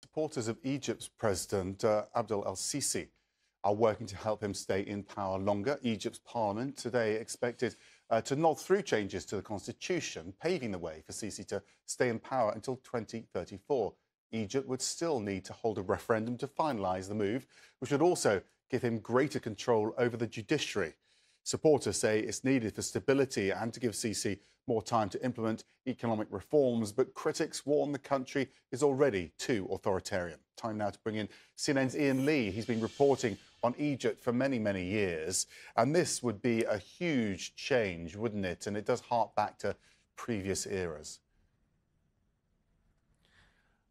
Supporters of Egypt's President Abdel el-Sisi are working to help him stay in power longer. Egypt's parliament today expected to nod through changes to the constitution, paving the way for Sisi to stay in power until 2034. Egypt would still need to hold a referendum to finalise the move, which would also give him greater control over the judiciary. Supporters say it's needed for stability and to give Sisi more time to implement economic reforms, but critics warn the country is already too authoritarian. Time now to bring in CNN's Ian Lee. He's been reporting on Egypt for many, many years, and this would be a huge change, wouldn't it? And it does hark back to previous eras.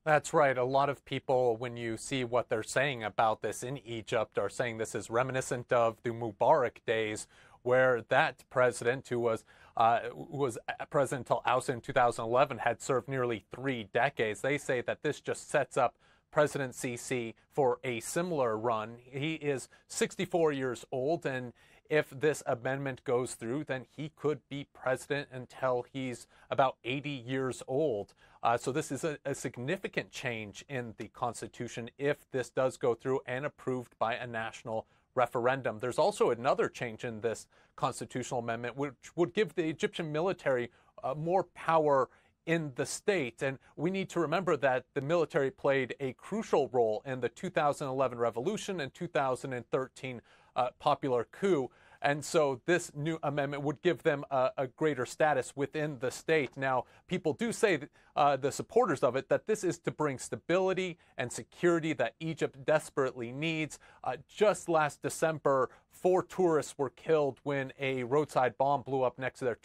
That's right. A lot of people, when you see what they're saying about this in Egypt, are saying this is reminiscent of the Mubarak days, where that president, who was president until ousted in 2011, had served nearly 3 decades. They say that this just sets up President Sisi for a similar run. He is 64 years old, and if this amendment goes through, then he could be president until he's about 80 years old. So this is a significant change in the Constitution if this does go through and approved by a national referendum. There's also another change in this constitutional amendment, which would give the Egyptian military more power in the state. And we need to remember that the military played a crucial role in the 2011 revolution and 2013 popular coup. And so this new amendment would give them a greater status within the state. Now, people do say, the supporters of it, that this is to bring stability and security that Egypt desperately needs. Just last December, 4 tourists were killed when a roadside bomb blew up next to their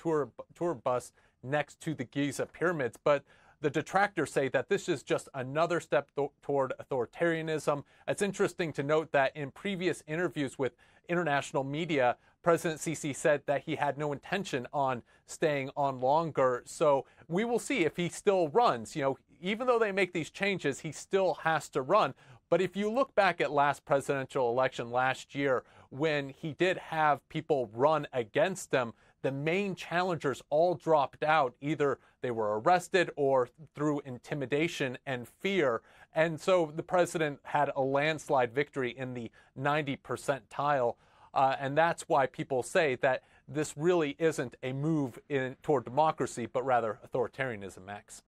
tour bus next to the Giza pyramids. But the detractors say that this is just another step toward authoritarianism. It's interesting to note that in previous interviews with international media, President Sisi said that he had no intention on staying on longer. So we will see if he still runs. You know, even though they make these changes, he still has to run. But if you look back at last presidential election last year, when he did have people run against him, the main challengers all dropped out. Either they were arrested or through intimidation and fear. And so the president had a landslide victory in the 90 percentile. And that's why people say that this really isn't a move toward democracy, but rather authoritarianism, Max.